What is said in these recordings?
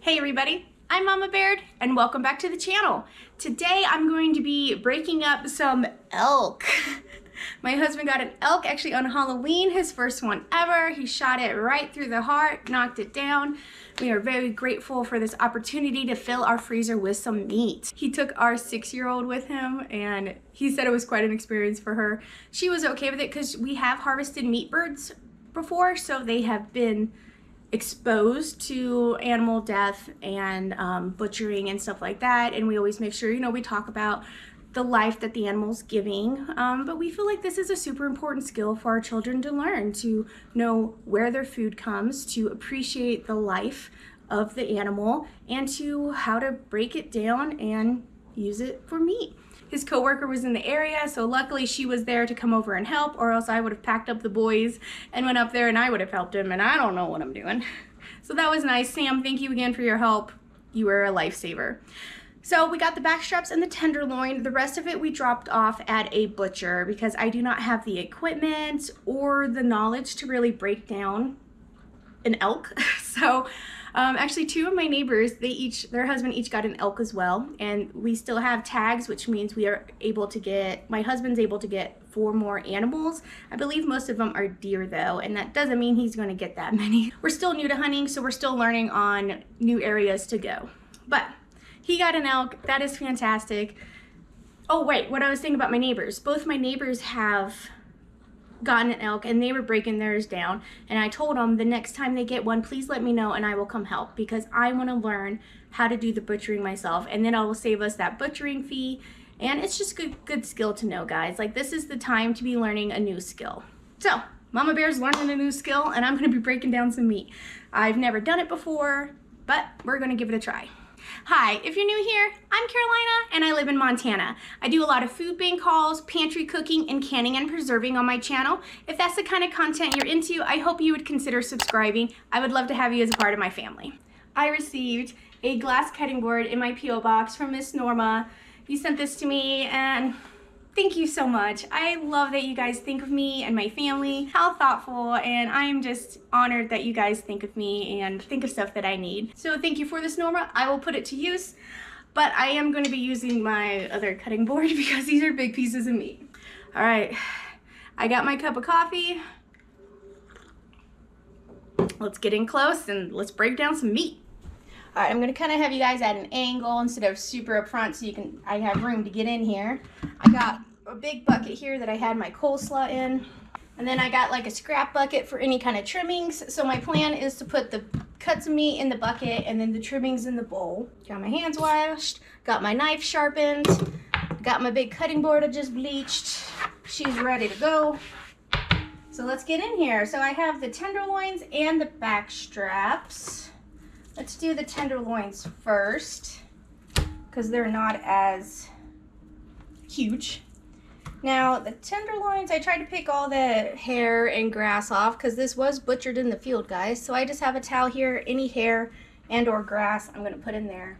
Hey everybody, I'm Mama Baird and welcome back to the channel. Today I'm going to be breaking up some elk. My husband got an elk actually on Halloween, his first one ever. He shot it right through the heart, knocked it down. We are very grateful for this opportunity to fill our freezer with some meat. He took our 6-year-old with him and he said it was quite an experience for her. She was okay with it because we have harvested meat birds before, so they have been exposed to animal death and butchering and stuff like that, and we always make sure, we talk about the life that the animal's giving, but we feel like this is a super important skill for our children to learn, to know where their food comes, to appreciate the life of the animal, and to how to break it down and use it for meat. His coworker was in the area, so luckily she was there to come over and help, or else I would have packed up the boys and went up there and I would have helped him, and I don't know what I'm doing. So that was nice. Sam, thank you again for your help. You were a lifesaver. So we got the back straps and the tenderloin. The rest of it we dropped off at a butcher because I do not have the equipment or the knowledge to really break down an elk. So actually two of my neighbors, their husband each got an elk as well, and we still have tags, which means we are able to get, my husband's able to get 4 more animals. I believe most of them are deer though, and that doesn't mean he's going to get that many. We're still new to hunting, so we're still learning on new areas to go. But he got an elk. That is fantastic. Oh wait, what I was saying about my neighbors. Both my neighbors have gotten an elk and they were breaking theirs down, and I told them the next time they get one, please let me know and I will come help, because I want to learn how to do the butchering myself, and then I will save us that butchering fee. And it's just good skill to know, guys. Like, this is the time to be learning a new skill. So Mama Bear's learning a new skill and I'm going to be breaking down some meat. I've never done it before, but we're going to give it a try. Hi, if you're new here, I'm Carolina and I live in Montana. I do a lot of food bank hauls, pantry cooking, and canning and preserving on my channel. If that's the kind of content you're into, I hope you would consider subscribing. I would love to have you as a part of my family. I received a glass cutting board in my P.O. box from Miss Norma. You sent this to me and thank you so much. I love that you guys think of me and my family. How thoughtful, and I am just honored that you guys think of me and think of stuff that I need. So thank you for this, Norma. I will put it to use, but I am going to be using my other cutting board because these are big pieces of meat. All right, I got my cup of coffee. Let's get in close and let's break down some meat. All right, I'm gonna kind of have you guys at an angle instead of super up front so I have room to get in here. I got a big bucket here that I had my coleslaw in. And then I got like a scrap bucket for any kind of trimmings. So my plan is to put the cuts of meat in the bucket and then the trimmings in the bowl. Got my hands washed, got my knife sharpened, got my big cutting board I just bleached. She's ready to go. So let's get in here. So I have the tenderloins and the back straps. Let's do the tenderloins first because they're not as huge. Now the tenderloins, I tried to pick all the hair and grass off because this was butchered in the field, guys. So I just have a towel here. Any hair and or grass I'm going to put in there.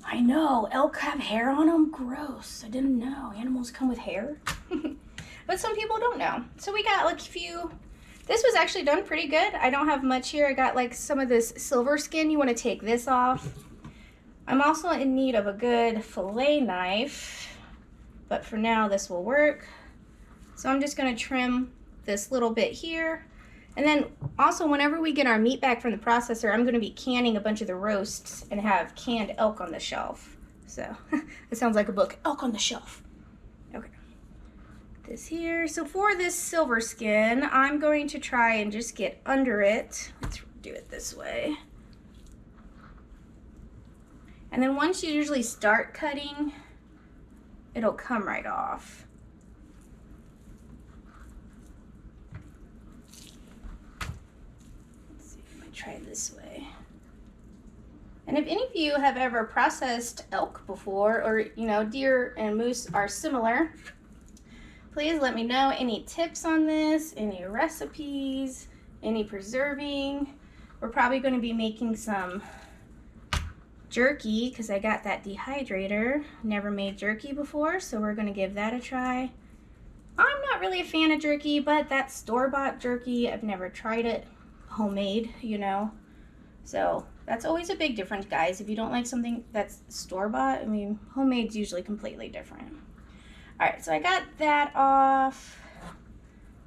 I know, elk have hair on them. Gross. I didn't know. Animals come with hair. But some people don't know. So we got like a few. This was actually done pretty good. I don't have much here. I got like some of this silver skin. You want to take this off. I'm also in need of a good fillet knife, but for now this will work. So I'm just going to trim this little bit here. And then also whenever we get our meat back from the processor, I'm going to be canning a bunch of the roasts and have canned elk on the shelf. So it sounds like a book, Elk on the Shelf. Okay. This here. So for this silver skin, I'm going to try and just get under it. Let's do it this way. And then once you usually start cutting, it'll come right off. Let's see if I try this way. And if any of you have ever processed elk before, or deer and moose are similar, please let me know any tips on this, any recipes, any preserving. We're probably going to be making some jerky because I got that dehydrator. Never made jerky before, so we're going to give that a try. I'm not really a fan of jerky, but that's store-bought jerky. I've never tried it homemade, So That's always a big difference, guys. If you don't like something that's store-bought, I mean, homemade's usually completely different. All right, so I got that off.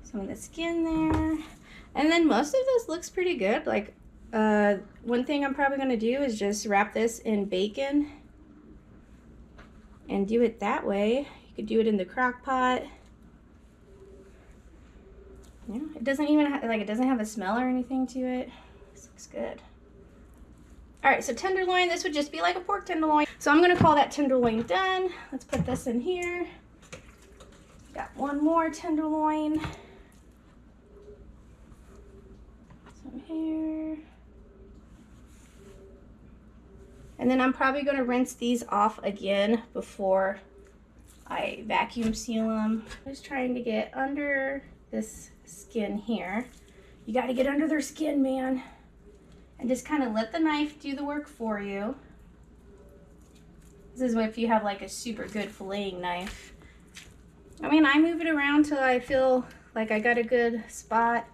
Some of the skin there. And then most of this looks pretty good. Like, one thing I'm probably gonna do is just wrap this in bacon and do it that way. You could do it in the crock pot. Yeah, it doesn't even it doesn't have a smell or anything to it. This looks good. All right, so tenderloin, this would just be like a pork tenderloin. So I'm gonna call that tenderloin done. Let's put this in here. Got one more tenderloin. Some here. And then I'm probably gonna rinse these off again before I vacuum seal them. Just trying to get under this skin here. You gotta get under their skin, man. And just kind of let the knife do the work for you. This is if you have like a super good filleting knife. I mean, I move it around till I feel like I got a good spot,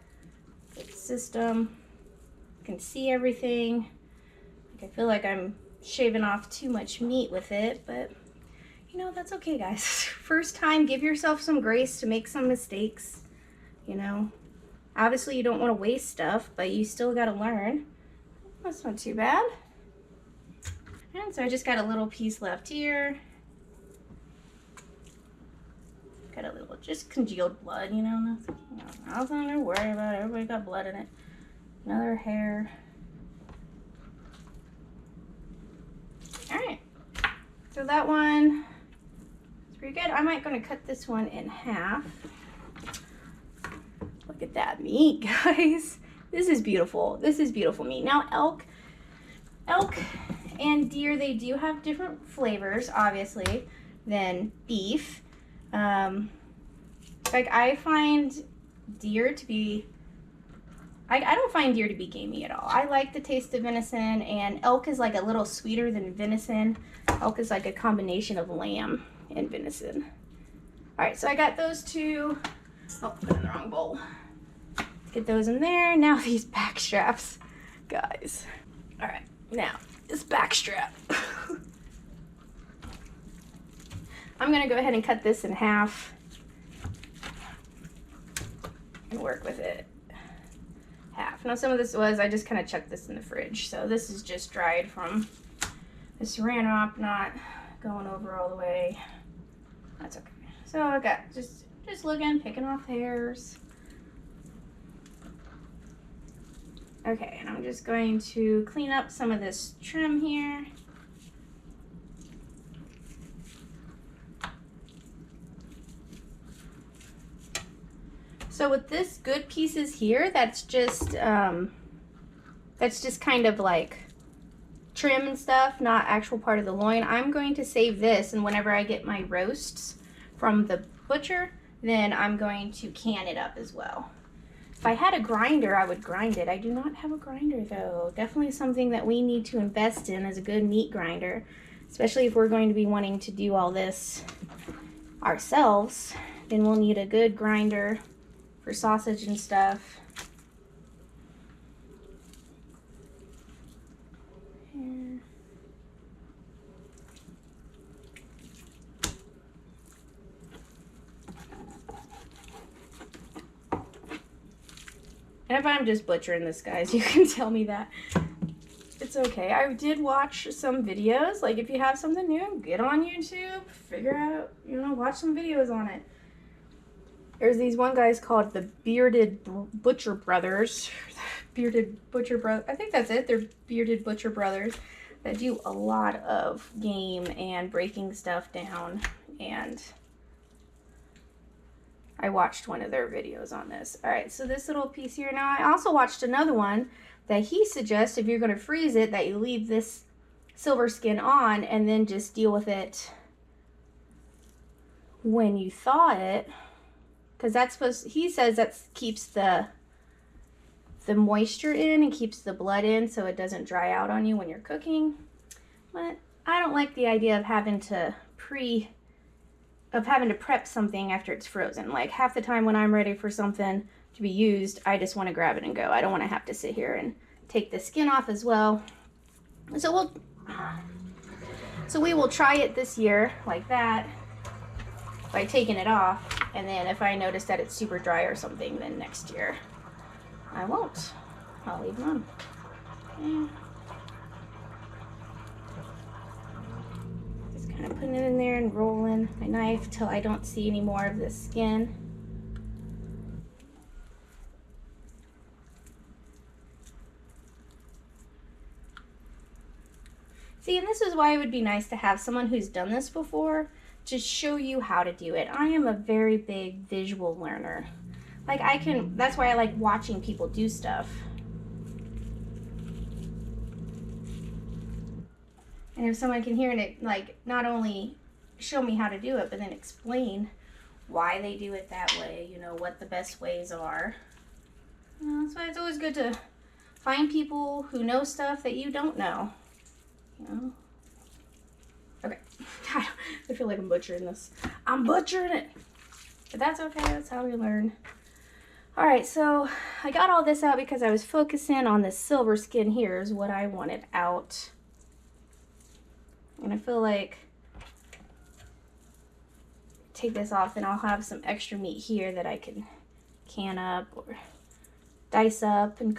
good system. I can see everything. Like I feel like I'm shaving off too much meat with it, but you know, that's okay, guys. First time, give yourself some grace to make some mistakes, you know. Obviously, you don't want to waste stuff, but you still got to learn. That's not too bad. And so I just got a little piece left here. Got a little, just congealed blood, you know, nothing to worry about. Everybody got blood in it. Another hair. All right, so that one is pretty good. I might gonna cut this one in half. Look at that meat, guys. This is beautiful. This is beautiful meat. Now, elk and deer, they do have different flavors, obviously, than beef. Like I find deer to be, I don't find deer to be gamey at all. I like the taste of venison, and elk is like a little sweeter than venison. Elk is like a combination of lamb and venison. All right, so I got those two. Oh, put it in the wrong bowl. Get those in there. Now these back straps, guys. All right, now this back strap. I'm gonna go ahead and cut this in half and work with it. Half. Now some of this was, I just kind of chucked this in the fridge. So this is just dried from the saran wrap, not going over all the way. That's okay. So I got just looking, picking off hairs. Okay, and I'm just going to clean up some of this trim here. So with this good pieces here, that's just kind of like trim and stuff, not actual part of the loin. I'm going to save this, and whenever I get my roasts from the butcher, then I'm going to can it up as well. If I had a grinder, I would grind it. I do not have a grinder though. Definitely something that we need to invest in is a good meat grinder, especially if we're going to be wanting to do all this ourselves. Then we'll need a good grinder for sausage and stuff. Here. And if I'm just butchering this, guys, you can tell me that. It's okay. I did watch some videos. Like, if you have something new, get on YouTube, figure out, you know, watch some videos on it. There's these one guys called the Bearded Butcher Brothers. Bearded Butcher Brothers. I think that's it. They're Bearded Butcher Brothers that do a lot of game and breaking stuff down. And I watched one of their videos on this. All right, so this little piece here. Now, I also watched another one that he suggests if you're going to freeze it, that you leave this silver skin on and then just deal with it when you thaw it. Because that's supposed, he says that keeps the moisture in and keeps the blood in so it doesn't dry out on you when you're cooking. But I don't like the idea of having to prep something after it's frozen. Like half the time when I'm ready for something to be used, I just want to grab it and go. I don't want to have to sit here and take the skin off as well. So we will try it this year like that by taking it off, and then if I notice that it's super dry or something, then next year I won't. I'll leave them on. Yeah. Just kind of putting it in there and rolling my knife till I don't see any more of the skin. See, and this is why it would be nice to have someone who's done this before to show you how to do it. I am a very big visual learner. Like that's why I like watching people do stuff. And if someone can hear it, like not only show me how to do it, but then explain why they do it that way, you know, what the best ways are. You know, that's why it's always good to find people who know stuff that you don't know. You know? Okay. I feel like I'm butchering this. I'm butchering it. But that's okay. That's how we learn. Alright, so I got all this out because I was focusing on this silver skin here is what I wanted out. And I feel like take this off and I'll have some extra meat here that I can can up or dice up and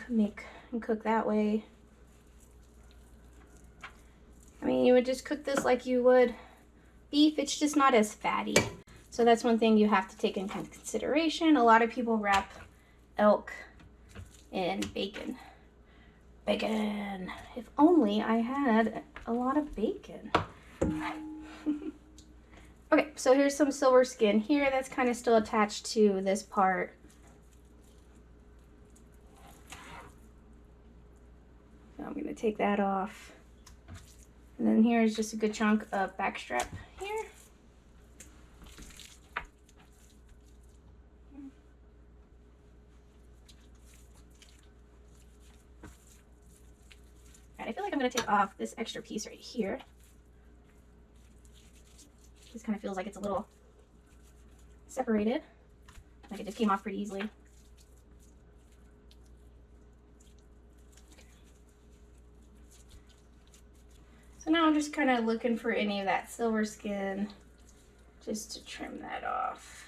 cook that way. I mean, you would just cook this like you would beef. It's just not as fatty. So that's one thing you have to take into consideration. A lot of people wrap elk in bacon. Bacon. If only I had a lot of bacon. Okay, so here's some silver skin here that's kind of still attached to this part. So I'm going to take that off. And then here's just a good chunk of backstrap here. Alright, I feel like I'm going to take off this extra piece right here. This kind of feels like it's a little separated. Like it just came off pretty easily. So now I'm just kind of looking for any of that silver skin just to trim that off.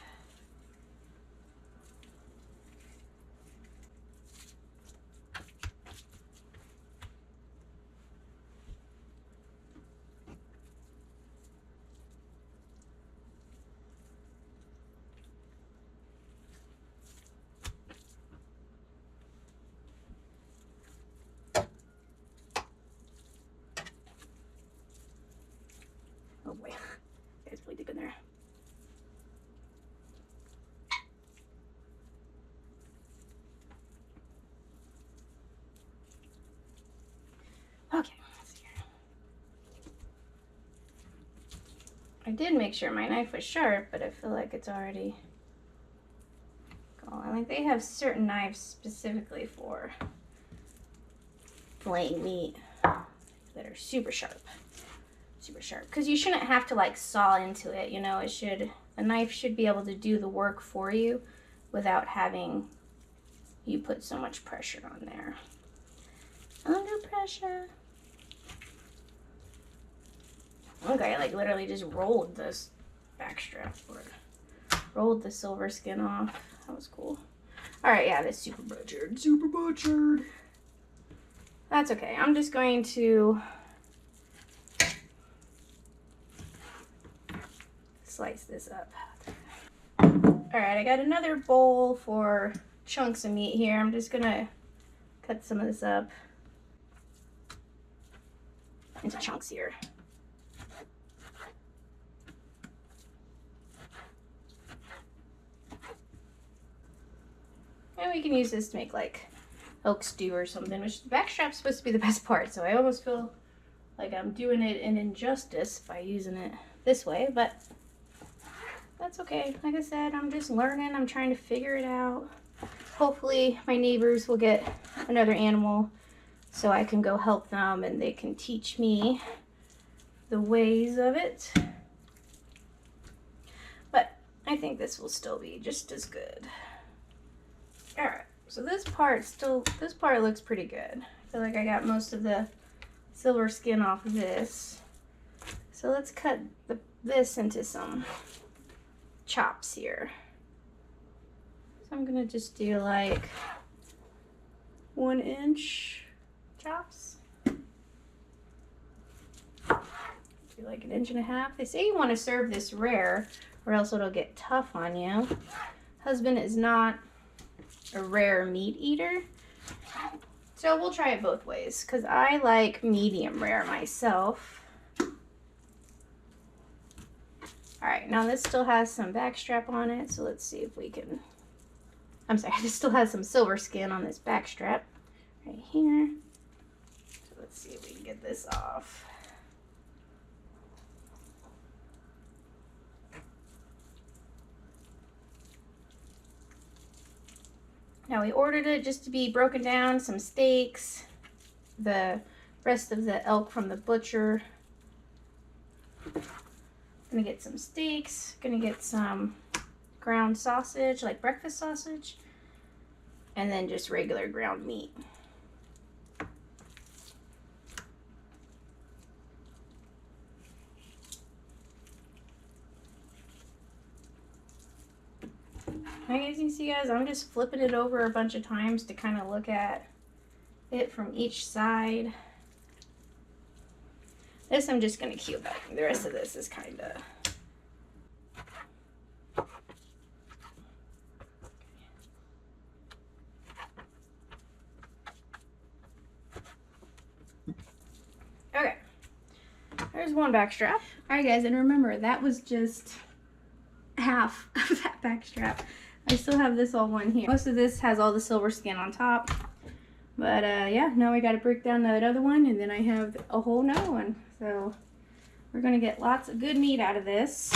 Oh boy, it's really deep in there. Okay, let's see here. I did make sure my knife was sharp, but I feel like it's already gone. Like they have certain knives specifically for filleting meat that are super sharp. Super sharp, because you shouldn't have to like saw into it, you know. A knife should be able to do the work for you without having you put so much pressure on there. Under pressure. Okay, I like literally just rolled this backstrap or rolled the silver skin off. That was cool. All right, yeah, this super butchered, super butchered. That's okay. I'm just going to slice this up. All right, I got another bowl for chunks of meat here. I'm just gonna cut some of this up into chunks here. And we can use this to make like elk stew or something, which the backstrap's supposed to be the best part, so I almost feel like I'm doing it an injustice by using it this way, but that's okay. Like I said, I'm just learning. I'm trying to figure it out. Hopefully my neighbors will get another animal so I can go help them and they can teach me the ways of it. But I think this will still be just as good. All right, so this part looks pretty good. I feel like I got most of the silver skin off of this. So let's cut this into some chops here. So I'm gonna just do like 1 inch chops. Do like 1.5 inches. They say you want to serve this rare or else it'll get tough on you. Husband is not a rare meat eater, so we'll try it both ways because I like medium rare myself. All right, now this still has some backstrap on it, so let's see if we can, I'm sorry, this still has some silver skin on this backstrap right here. So let's see if we can get this off. Now we ordered it just to be broken down, some steaks, the rest of the elk from the butcher. Gonna get some steaks, gonna get some ground sausage, like breakfast sausage, and then just regular ground meat. As you can see, guys, I'm just flipping it over a bunch of times to kind of look at it from each side. This I'm just going to cube up. The rest of this is kind of... Okay. There's one back strap. Alright guys, and remember, that was just half of that back strap. I still have this all one here. Most of this has all the silver skin on top. But yeah, now I got to break down that other one, and then I have a whole nother one. So we're going to get lots of good meat out of this.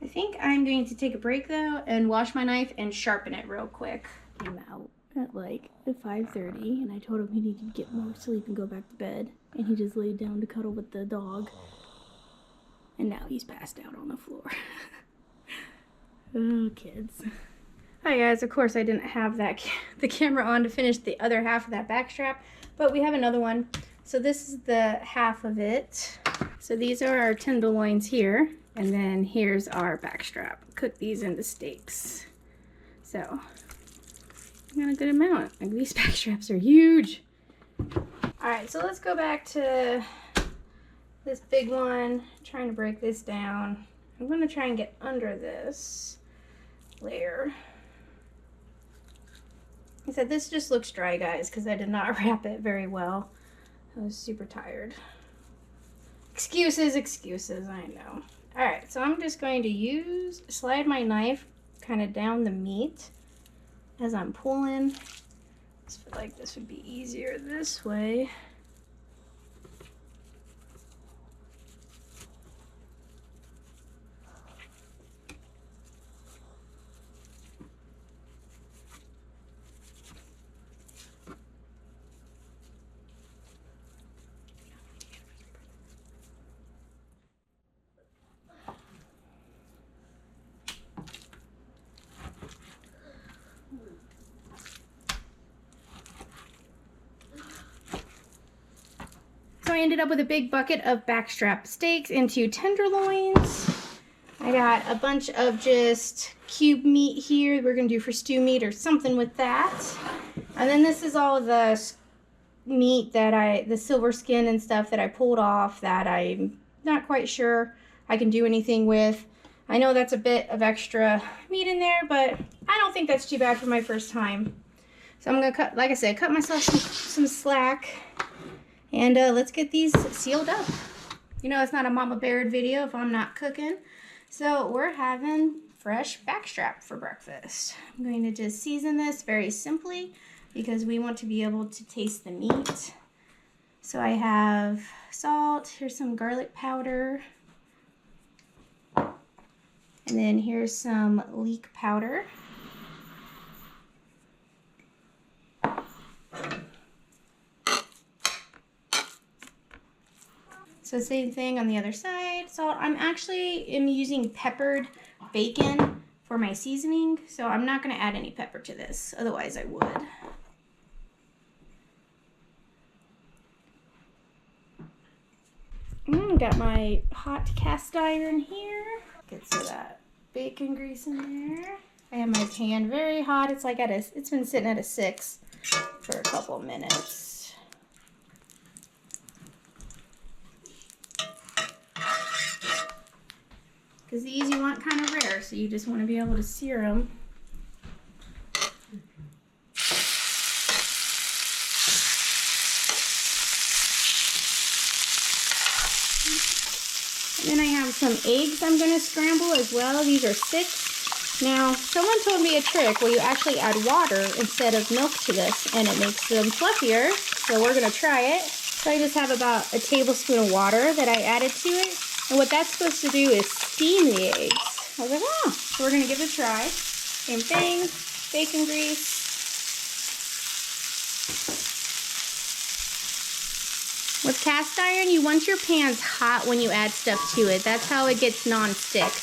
I think I'm going to take a break though and wash my knife and sharpen it real quick. Came out at like 5:30 and I told him he needed to get more sleep and go back to bed. And he just laid down to cuddle with the dog. And now he's passed out on the floor. Oh, kids. Hi guys, of course I didn't have the camera on to finish the other half of that back strap, but we have another one. So this is the half of it. So these are our tenderloins here, and then here's our back strap. Cook these into steaks. So I got a good amount. Like, these back straps are huge. Alright, so let's go back to this big one. Trying to break this down. I'm going to try and get under this layer. I said this just looks dry, guys, because I did not wrap it very well. I was super tired. Excuses, excuses, I know. Alright, so I'm just going to slide my knife kind of down the meat as I'm pulling. I just feel like this would be easier this way. So I ended up with a big bucket of backstrap steaks into tenderloins. I got a bunch of just cube meat here we're going to do for stew meat or something with that. And then this is all the meat that the silver skin and stuff that I pulled off that I'm not quite sure I can do anything with. I know that's a bit of extra meat in there, but I don't think that's too bad for my first time. So I'm going to cut, like I said, cut myself some slack. And let's get these sealed up. You know, it's not a Mama Baird video if I'm not cooking. So we're having fresh backstrap for breakfast. I'm going to just season this very simply because we want to be able to taste the meat. So I have salt, here's some garlic powder, and then here's some leek powder. So same thing on the other side. Salt. I'm using peppered bacon for my seasoning, so I'm not going to add any pepper to this, otherwise I would. Got my hot cast iron here. Get some of that bacon grease in there. I have my pan very hot. It's like it's been sitting at a 6 for a couple minutes. Because these you want kind of rare, so you just want to be able to sear them. And then I have some eggs I'm going to scramble as well. These are 6. Now, someone told me a trick where you actually add water instead of milk to this, and it makes them fluffier. So we're going to try it. So I just have about a tablespoon of water that I added to it. And what that's supposed to do is steam the eggs. I was like, oh, so we're going to give it a try. Same thing, bacon grease. With cast iron, you want your pans hot when you add stuff to it. That's how it gets non-stick,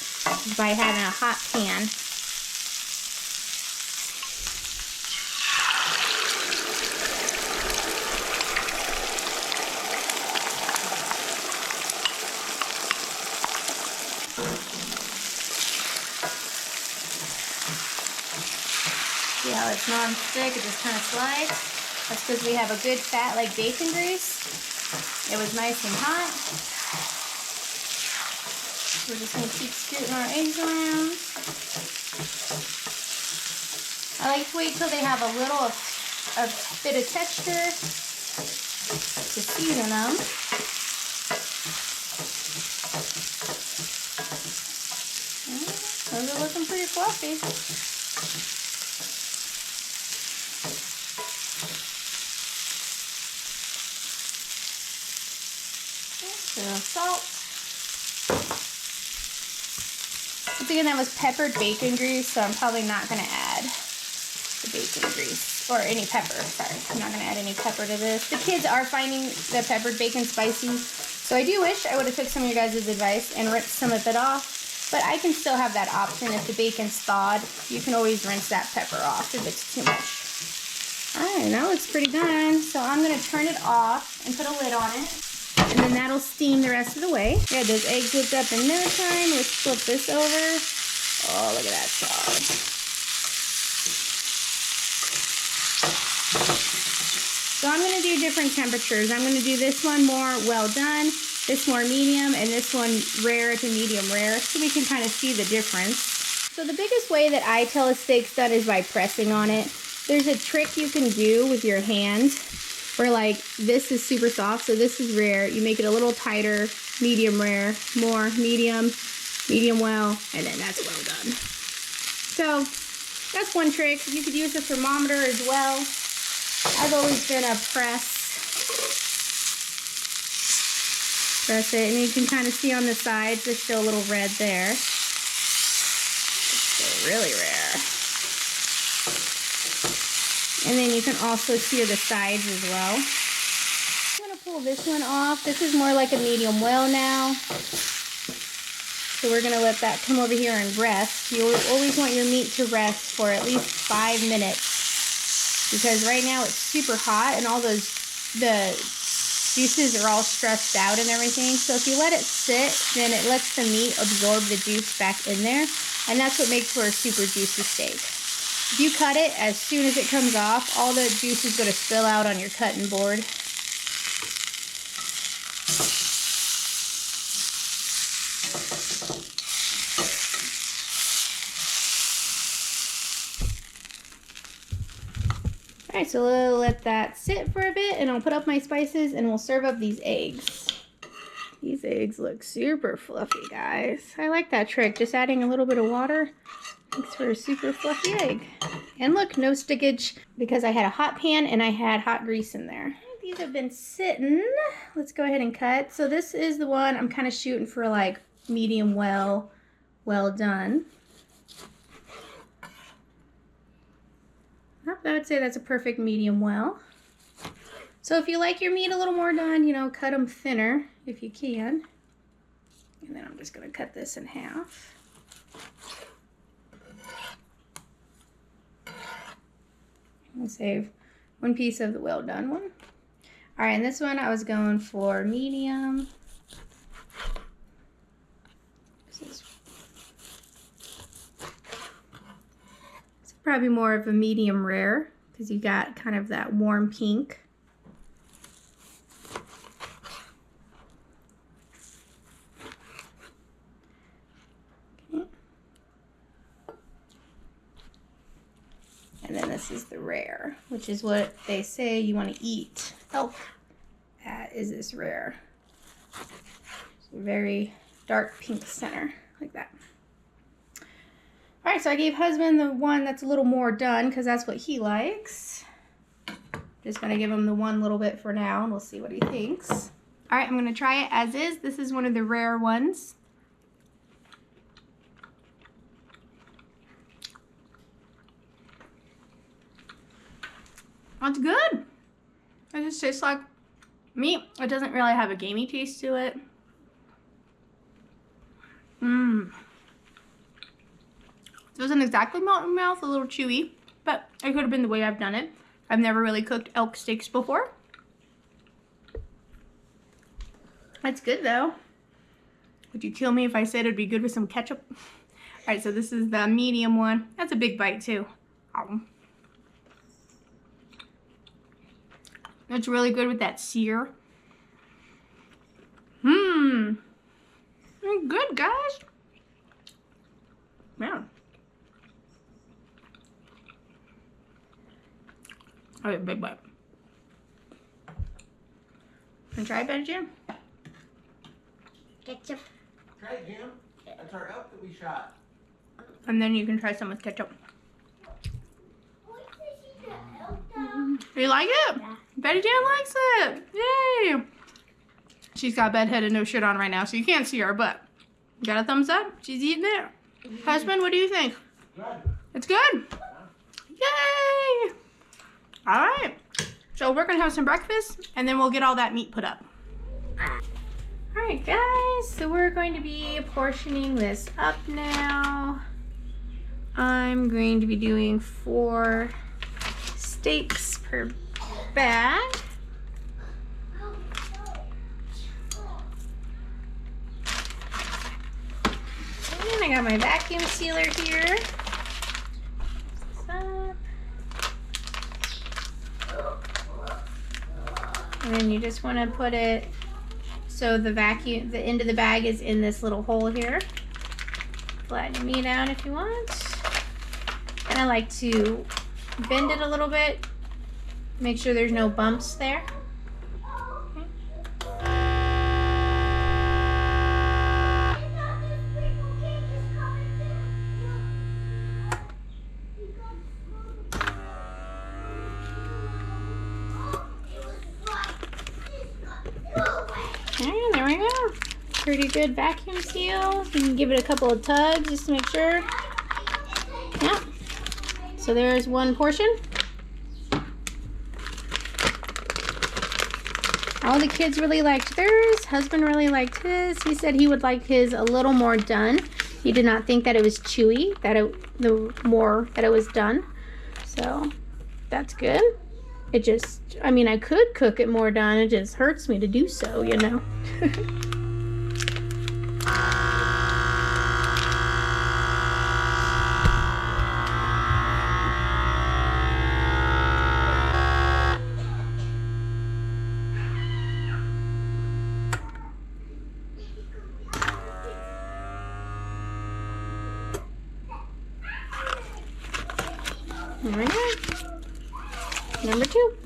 by having a hot pan. See how it's non-stick, it just kind of slides? That's because we have a good fat like bacon grease. It was nice and hot. We're just going to keep scooting our eggs around. I like to wait till they have a little bit of texture to season them. Those are looking pretty fluffy. Salt. Once again, that was peppered bacon grease, so I'm probably not going to add the bacon grease, or any pepper, sorry. I'm not going to add any pepper to this. The kids are finding the peppered bacon spicy, so I do wish I would have took some of your guys' advice and rinsed some of it off, but I can still have that option. If the bacon's thawed, you can always rinse that pepper off if it's too much. Alright, that looks pretty done, so I'm going to turn it off and put a lid on it. And then that'll steam the rest of the way. Yeah, those eggs whipped up in no time. Let's flip this over. Oh, look at that sauce. So I'm going to do different temperatures. I'm going to do this one more well done, this more medium, and this one rare to medium rare, so we can kind of see the difference. So the biggest way that I tell a steak's done is by pressing on it. There's a trick you can do with your hand. Where like this is super soft, so this is rare. You make it a little tighter, medium rare, more medium, medium well, and then that's well done. So that's one trick. You could use a thermometer as well. I've always been a press it, and you can kind of see on the sides, there's still a little red there. It's still really rare. And then you can also sear the sides as well. I'm going to pull this one off. This is more like a medium well now. So we're going to let that come over here and rest. You always want your meat to rest for at least 5 minutes. Because right now it's super hot and all the juices are all stressed out and everything. So if you let it sit, then it lets the meat absorb the juice back in there. And that's what makes for a super juicy steak. If you cut it, as soon as it comes off, all the juice is going to spill out on your cutting board. Alright, so we'll let that sit for a bit, and I'll put up my spices, and we'll serve up these eggs. These eggs look super fluffy, guys. I like that trick, just adding a little bit of water. Makes for a super fluffy egg. And look, no stickage because I had a hot pan and I had hot grease in there. These have been sitting. Let's go ahead and cut. So this is the one I'm kind of shooting for like medium well done. I would say that's a perfect medium well. So if you like your meat a little more done, you know, cut them thinner if you can. And then I'm just going to cut this in half. I'll save one piece of the well done one. Alright, and this one I was going for medium. Probably more of a medium rare because you got kind of that warm pink. Okay. And then this is the rare, which is what they say you want to eat elk at, is this rare. So very dark pink center, like that. All right, so I gave husband the one that's a little more done because that's what he likes. Just gonna give him the one little bit for now and we'll see what he thinks. All right, I'm gonna try it as is. This is one of the rare ones. That's good. It just tastes like meat. It doesn't really have a gamey taste to it. Mmm. It doesn't exactly melt in my mouth, a little chewy, but it could have been the way I've done it. I've never really cooked elk steaks before. That's good though. Would you kill me if I said it'd be good with some ketchup? All right, so this is the medium one. That's a big bite too. It's really good with that sear. Good, guys. Man. Okay, big bite. Can I try it, better, Jim? Ketchup. Try it, Jim. That's our elk that we shot. And then you can try some with ketchup. You like it? Yeah. Betty Jan likes it. Yay! She's got bedhead and no shirt on right now, so you can't see her, but got a thumbs up. She's eating it. Husband, what do you think? Good. It's good. Yay! All right. So we're gonna have some breakfast, and then we'll get all that meat put up. All right, guys. So we're going to be portioning this up now. I'm going to be doing 4 steaks per bag. And I got my vacuum sealer here. And then you just want to put it so the end of the bag is in this little hole here. Flatten your meat out if you want. And I like to bend it a little bit. Make sure there's no bumps there. Okay, there we go. Pretty good vacuum seal. You can give it a couple of tugs just to make sure. Yeah. So there's one portion. All the kids really liked theirs. Husband really liked his. He said he would like his a little more done. He did not think that it was chewy, the more that it was done. So that's good. It just, I mean, I could cook it more done. It just hurts me to do so, you know. There we go. Number 2.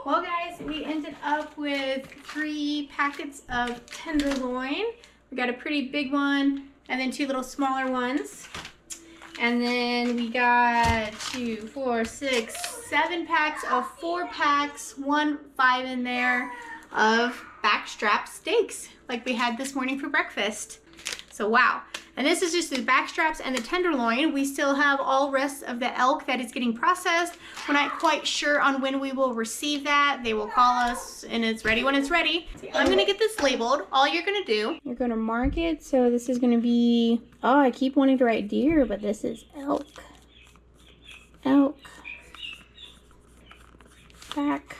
Well, guys, we ended up with 3 packets of tenderloin. We got a pretty big one and then 2 little smaller ones. And then we got 2, 4, 6, 7 packs of 4 packs, 1 5 in there of backstrap steaks like we had this morning for breakfast. So wow. And this is just the backstraps and the tenderloin. We still have all rest of the elk that is getting processed. We're not quite sure on when we will receive that. They will call us and it's ready when it's ready. I'm gonna get this labeled. All you're gonna do, you're gonna mark it. So this is gonna be, oh, I keep wanting to write deer, but this is elk. Elk. Back.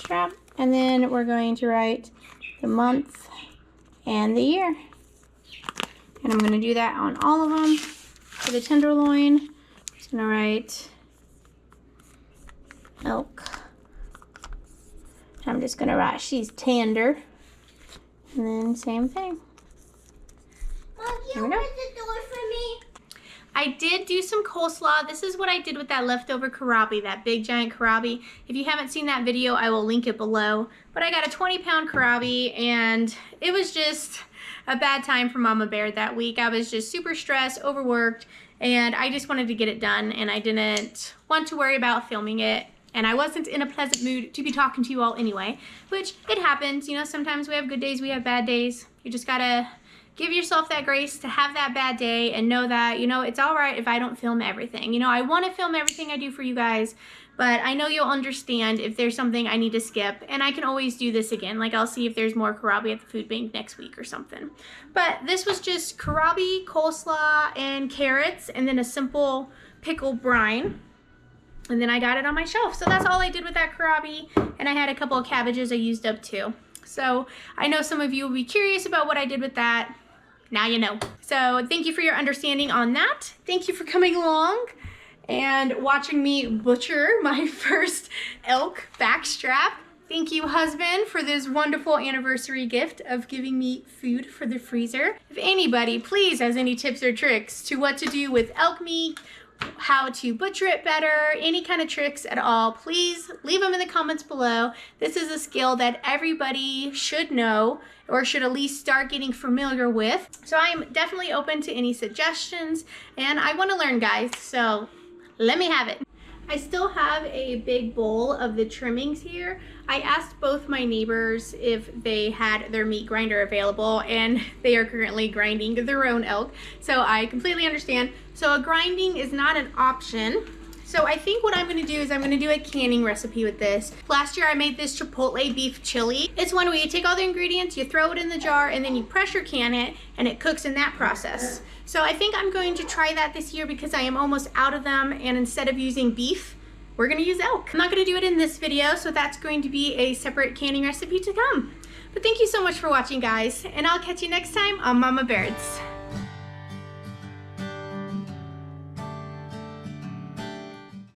strap. And then we're going to write the month and the year. And I'm going to do that on all of them. For the tenderloin, I'm just going to write elk. I'm just going to write she's tender. And then same thing. Mom, can you open the door for me? I did do some coleslaw. This is what I did with that leftover karabi, that big giant karabi. If you haven't seen that video, I will link it below. But I got a 20-pound karabi, and it was just a bad time for Mama Bear that week. I was just super stressed, overworked, and I just wanted to get it done, and I didn't want to worry about filming it. And I wasn't in a pleasant mood to be talking to you all anyway, which it happens. You know, sometimes we have good days, we have bad days. You just gotta give yourself that grace to have that bad day and know that, you know, it's all right if I don't film everything. You know, I want to film everything I do for you guys, but I know you'll understand if there's something I need to skip, and I can always do this again. Like, I'll see if there's more karabi at the food bank next week or something. But this was just karabi, coleslaw, and carrots, and then a simple pickle brine. And then I got it on my shelf. So that's all I did with that karabi, and I had a couple of cabbages I used up too. So I know some of you will be curious about what I did with that. Now you know. So thank you for your understanding on that. Thank you for coming along and watching me butcher my first elk backstrap. Thank you, husband, for this wonderful anniversary gift of giving me food for the freezer. If anybody, please, has any tips or tricks to what to do with elk meat, how to butcher it better, any kind of tricks at all, please leave them in the comments below. This is a skill that everybody should know or should at least start getting familiar with. So I'm definitely open to any suggestions, and I want to learn, guys, so let me have it. I still have a big bowl of the trimmings here. I asked both my neighbors if they had their meat grinder available, and they are currently grinding their own elk, so I completely understand. So a grinding is not an option. So I think what I'm gonna do is I'm gonna do a canning recipe with this. Last year I made this chipotle beef chili. It's one where you take all the ingredients, you throw it in the jar, and then you pressure can it, and it cooks in that process. So I think I'm going to try that this year because I am almost out of them, and instead of using beef, we're gonna use elk. I'm not gonna do it in this video, so that's going to be a separate canning recipe to come. But thank you so much for watching, guys, and I'll catch you next time on Mama Baird's.